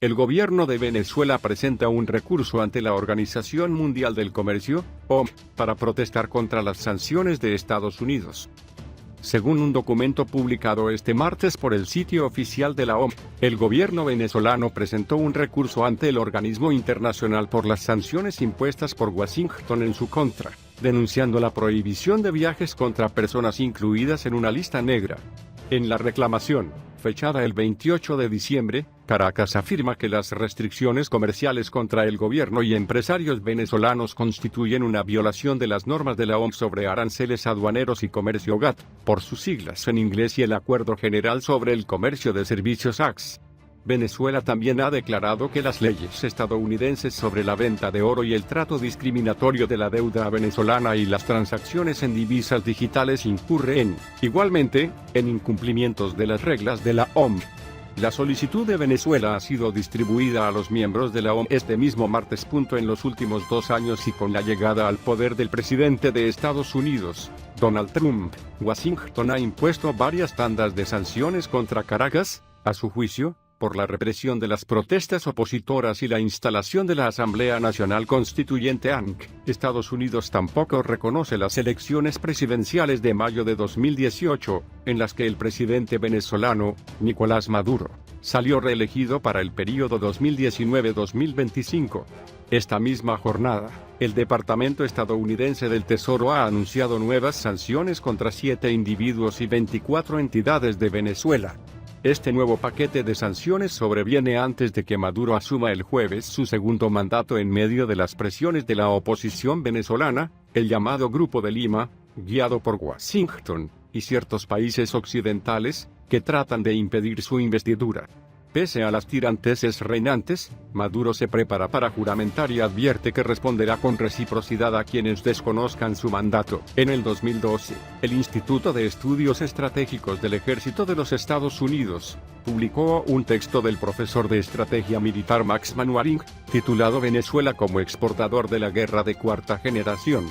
El gobierno de Venezuela presenta un recurso ante la Organización Mundial del Comercio, OMC, para protestar contra las sanciones de Estados Unidos. Según un documento publicado este martes por el sitio oficial de la OMC, el gobierno venezolano presentó un recurso ante el organismo internacional por las sanciones impuestas por Washington en su contra, denunciando la prohibición de viajes contra personas incluidas en una lista negra. En la reclamación, fechada el 28 de diciembre, Caracas afirma que las restricciones comerciales contra el gobierno y empresarios venezolanos constituyen una violación de las normas de la OMC sobre aranceles aduaneros y comercio GATT, por sus siglas en inglés, y el Acuerdo General sobre el Comercio de Servicios ACS. Venezuela también ha declarado que las leyes estadounidenses sobre la venta de oro y el trato discriminatorio de la deuda venezolana y las transacciones en divisas digitales incurren, igualmente, en incumplimientos de las reglas de la OMC. La solicitud de Venezuela ha sido distribuida a los miembros de la OMC este mismo martes. En los últimos 2 años y con la llegada al poder del presidente de Estados Unidos, Donald Trump, Washington ha impuesto varias tandas de sanciones contra Caracas, a su juicio, por la represión de las protestas opositoras y la instalación de la Asamblea Nacional Constituyente ANC. Estados Unidos tampoco reconoce las elecciones presidenciales de mayo de 2018, en las que el presidente venezolano, Nicolás Maduro, salió reelegido para el período 2019-2025. Esta misma jornada, el Departamento estadounidense del Tesoro ha anunciado nuevas sanciones contra 7 individuos y 24 entidades de Venezuela. Este nuevo paquete de sanciones sobreviene antes de que Maduro asuma el jueves su segundo mandato en medio de las presiones de la oposición venezolana, el llamado Grupo de Lima, guiado por Washington, y ciertos países occidentales, que tratan de impedir su investidura. Pese a las tiranteses reinantes, Maduro se prepara para juramentar y advierte que responderá con reciprocidad a quienes desconozcan su mandato. En el 2012, el Instituto de Estudios Estratégicos del Ejército de los Estados Unidos publicó un texto del profesor de estrategia militar Max Manwaring, titulado Venezuela como exportador de la guerra de cuarta generación.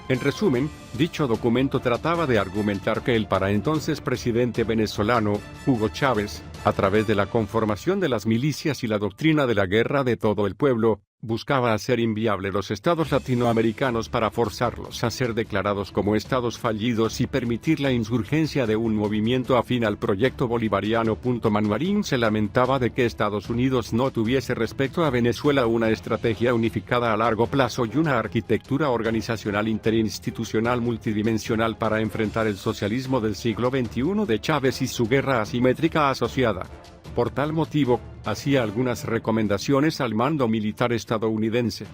En resumen, dicho documento trataba de argumentar que el para entonces presidente venezolano, Hugo Chávez, a través de la conformación de las milicias y la doctrina de la guerra de todo el pueblo, buscaba hacer inviable los estados latinoamericanos para forzarlos a ser declarados como estados fallidos y permitir la insurgencia de un movimiento afín al proyecto bolivariano. Manwaring se lamentaba de que Estados Unidos no tuviese respecto a Venezuela una estrategia unificada a largo plazo y una arquitectura organizacional interinstitucional multidimensional para enfrentar el socialismo del siglo XXI de Chávez y su guerra asimétrica asociada. Por tal motivo, hacía algunas recomendaciones al mando militar estadounidense.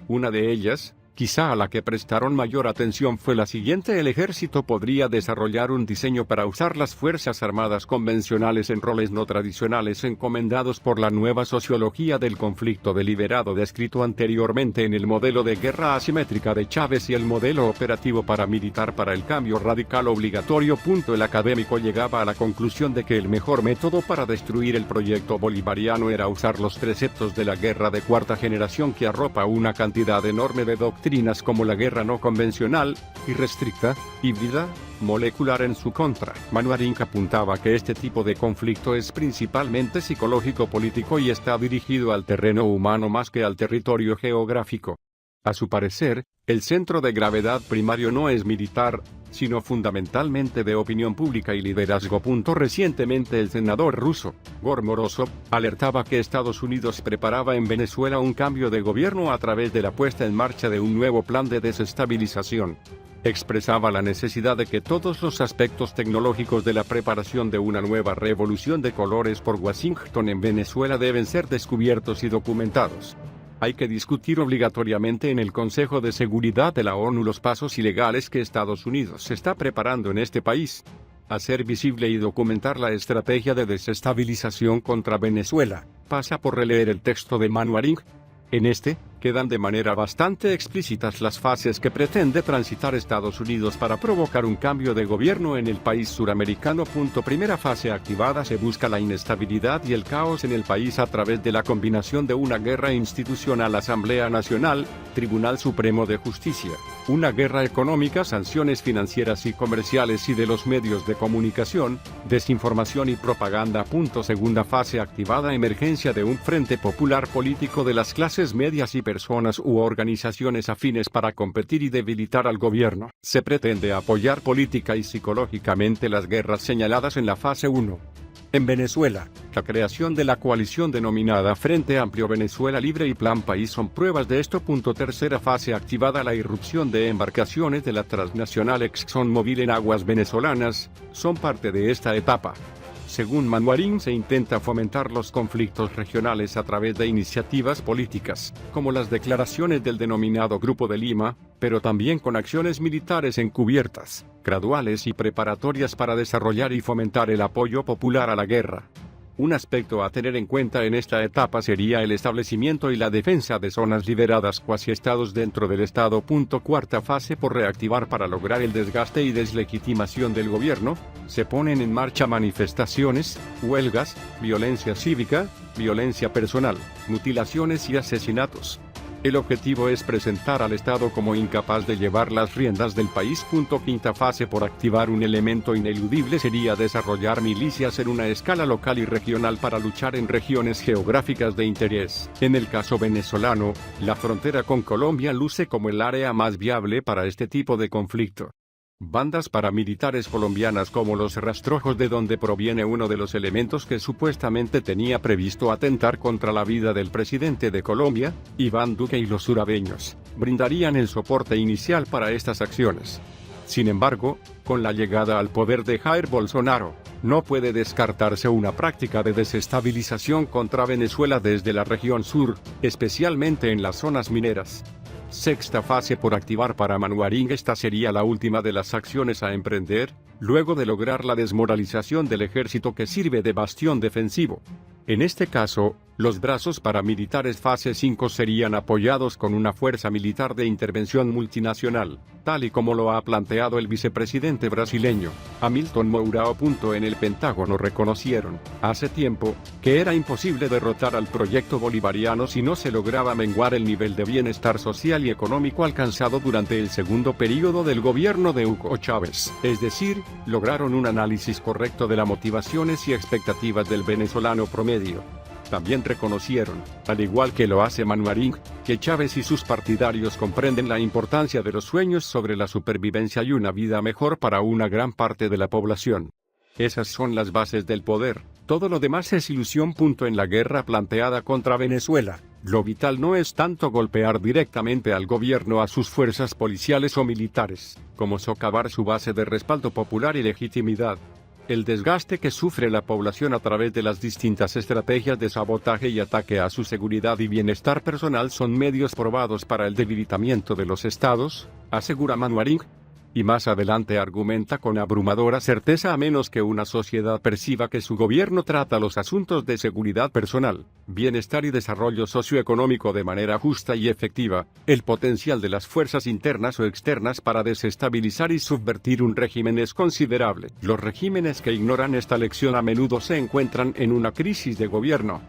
Una de ellas, quizá a la que prestaron mayor atención, fue la siguiente: el ejército podría desarrollar un diseño para usar las fuerzas armadas convencionales en roles no tradicionales encomendados por la nueva sociología del conflicto deliberado descrito anteriormente en el modelo de guerra asimétrica de Chávez y el modelo operativo paramilitar para el cambio radical obligatorio. El académico llegaba a la conclusión de que el mejor método para destruir el proyecto bolivariano era usar los preceptos de la guerra de cuarta generación, que arropa una cantidad enorme de doctrinas como la guerra no convencional, irrestricta, híbrida, molecular en su contra. Manwaring apuntaba que este tipo de conflicto es principalmente psicológico-político y está dirigido al terreno humano más que al territorio geográfico. A su parecer, el centro de gravedad primario no es militar, sino fundamentalmente de opinión pública y liderazgo. Recientemente el senador ruso, Igor Morozov, alertaba que Estados Unidos preparaba en Venezuela un cambio de gobierno a través de la puesta en marcha de un nuevo plan de desestabilización. Expresaba la necesidad de que todos los aspectos tecnológicos de la preparación de una nueva revolución de colores por Washington en Venezuela deben ser descubiertos y documentados. Hay que discutir obligatoriamente en el Consejo de Seguridad de la ONU los pasos ilegales que Estados Unidos está preparando en este país. Hacer visible y documentar la estrategia de desestabilización contra Venezuela pasa por releer el texto de Manwaring. En este, quedan de manera bastante explícitas las fases que pretende transitar Estados Unidos para provocar un cambio de gobierno en el país suramericano. Primera fase activada: se busca la inestabilidad y el caos en el país a través de la combinación de una guerra institucional, Asamblea Nacional, Tribunal Supremo de Justicia, una guerra económica, sanciones financieras y comerciales y de los medios de comunicación, desinformación y propaganda. Segunda fase activada: emergencia de un frente popular político de las clases medias y personas u organizaciones afines para competir y debilitar al gobierno. Se pretende apoyar política y psicológicamente las guerras señaladas en la fase 1. En Venezuela, la creación de la coalición denominada Frente Amplio Venezuela Libre y Plan País son pruebas de esto. Tercera fase activada: la irrupción de embarcaciones de la transnacional ExxonMobil en aguas venezolanas, son parte de esta etapa. Según Manwaring, se intenta fomentar los conflictos regionales a través de iniciativas políticas, como las declaraciones del denominado Grupo de Lima, pero también con acciones militares encubiertas, graduales y preparatorias para desarrollar y fomentar el apoyo popular a la guerra. Un aspecto a tener en cuenta en esta etapa sería el establecimiento y la defensa de zonas liberadas cuasi estados dentro del Estado. Cuarta fase por reactivar: para lograr el desgaste y deslegitimación del gobierno, se ponen en marcha manifestaciones, huelgas, violencia cívica, violencia personal, mutilaciones y asesinatos. El objetivo es presentar al Estado como incapaz de llevar las riendas del país. Quinta fase por activar: un elemento ineludible sería desarrollar milicias en una escala local y regional para luchar en regiones geográficas de interés. En el caso venezolano, la frontera con Colombia luce como el área más viable para este tipo de conflicto. Bandas paramilitares colombianas como los Rastrojos, de donde proviene uno de los elementos que supuestamente tenía previsto atentar contra la vida del presidente de Colombia, Iván Duque, y los surabeños, brindarían el soporte inicial para estas acciones. Sin embargo, con la llegada al poder de Jair Bolsonaro, no puede descartarse una práctica de desestabilización contra Venezuela desde la región sur, especialmente en las zonas mineras. Sexta fase por activar: para Manwaring, esta sería la última de las acciones a emprender, luego de lograr la desmoralización del ejército que sirve de bastión defensivo. En este caso, los brazos paramilitares fase 5 serían apoyados con una fuerza militar de intervención multinacional, tal y como lo ha planteado el vicepresidente brasileño, Hamilton Mourão. En el Pentágono reconocieron, hace tiempo, que era imposible derrotar al proyecto bolivariano si no se lograba menguar el nivel de bienestar social y económico alcanzado durante el segundo período del gobierno de Hugo Chávez. Es decir, lograron un análisis correcto de las motivaciones y expectativas del venezolano promedio. También reconocieron, al igual que lo hace Manwaring, que Chávez y sus partidarios comprenden la importancia de los sueños sobre la supervivencia y una vida mejor para una gran parte de la población. Esas son las bases del poder, todo lo demás es ilusión. En la guerra planteada contra Venezuela, lo vital no es tanto golpear directamente al gobierno, a sus fuerzas policiales o militares, como socavar su base de respaldo popular y legitimidad. El desgaste que sufre la población a través de las distintas estrategias de sabotaje y ataque a su seguridad y bienestar personal son medios probados para el debilitamiento de los estados, asegura Manwaring. Y más adelante argumenta con abrumadora certeza: a menos que una sociedad perciba que su gobierno trata los asuntos de seguridad personal, bienestar y desarrollo socioeconómico de manera justa y efectiva, el potencial de las fuerzas internas o externas para desestabilizar y subvertir un régimen es considerable. Los regímenes que ignoran esta lección a menudo se encuentran en una crisis de gobierno.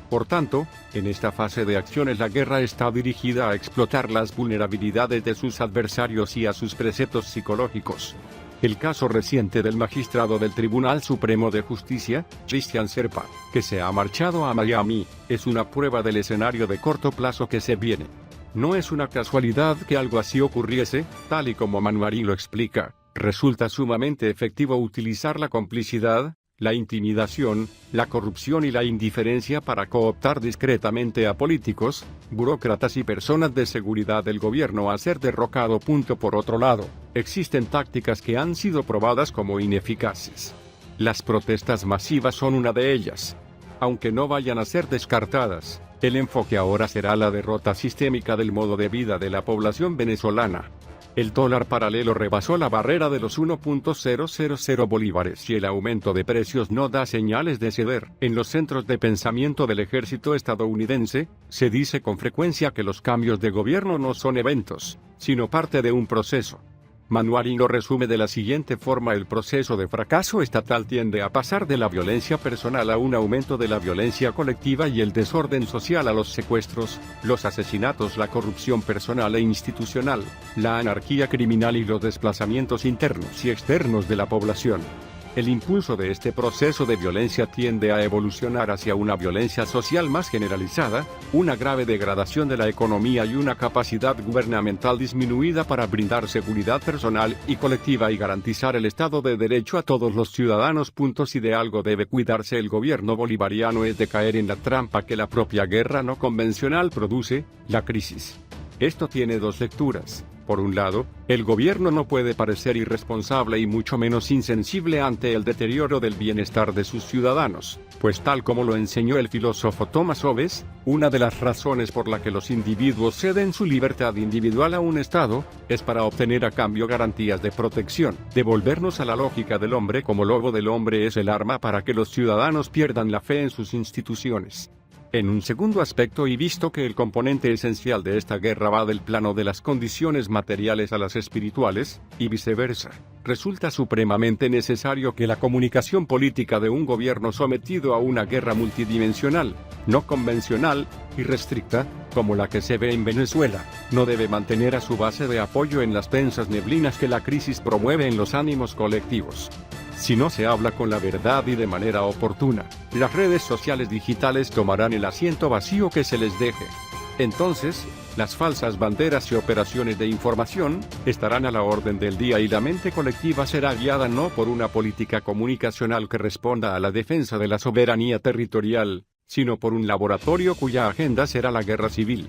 Por tanto, en esta fase de acciones la guerra está dirigida a explotar las vulnerabilidades de sus adversarios y a sus preceptos psicológicos. El caso reciente del magistrado del Tribunal Supremo de Justicia, Cristian Serpa, que se ha marchado a Miami, es una prueba del escenario de corto plazo que se viene. No es una casualidad que algo así ocurriese, tal y como Manwaring lo explica. Resulta sumamente efectivo utilizar la complicidad, la intimidación, la corrupción y la indiferencia para cooptar discretamente a políticos, burócratas y personas de seguridad del gobierno a ser derrocado. Por otro lado, existen tácticas que han sido probadas como ineficaces. Las protestas masivas son una de ellas. Aunque no vayan a ser descartadas, el enfoque ahora será la derrota sistémica del modo de vida de la población venezolana. El dólar paralelo rebasó la barrera de los 1.000 bolívares y el aumento de precios no da señales de ceder. En los centros de pensamiento del ejército estadounidense, se dice con frecuencia que los cambios de gobierno no son eventos, sino parte de un proceso. Manwaring lo resume de la siguiente forma: el proceso de fracaso estatal tiende a pasar de la violencia personal a un aumento de la violencia colectiva y el desorden social a los secuestros, los asesinatos, la corrupción personal e institucional, la anarquía criminal y los desplazamientos internos y externos de la población. El impulso de este proceso de violencia tiende a evolucionar hacia una violencia social más generalizada, una grave degradación de la economía y una capacidad gubernamental disminuida para brindar seguridad personal y colectiva y garantizar el Estado de Derecho a todos los ciudadanos. Si de algo debe cuidarse el gobierno bolivariano es de caer en la trampa que la propia guerra no convencional produce, la crisis. Esto tiene dos lecturas. Por un lado, el gobierno no puede parecer irresponsable y mucho menos insensible ante el deterioro del bienestar de sus ciudadanos, pues tal como lo enseñó el filósofo Thomas Hobbes, una de las razones por la que los individuos ceden su libertad individual a un Estado, es para obtener a cambio garantías de protección. Devolvernos a la lógica del hombre como lobo del hombre es el arma para que los ciudadanos pierdan la fe en sus instituciones. En un segundo aspecto, y visto que el componente esencial de esta guerra va del plano de las condiciones materiales a las espirituales, y viceversa, resulta supremamente necesario que la comunicación política de un gobierno sometido a una guerra multidimensional, no convencional, y restricta, como la que se ve en Venezuela, no debe mantener a su base de apoyo en las densas neblinas que la crisis promueve en los ánimos colectivos. Si no se habla con la verdad y de manera oportuna, las redes sociales digitales tomarán el asiento vacío que se les deje. Entonces, las falsas banderas y operaciones de información estarán a la orden del día y la mente colectiva será guiada no por una política comunicacional que responda a la defensa de la soberanía territorial, sino por un laboratorio cuya agenda será la guerra civil.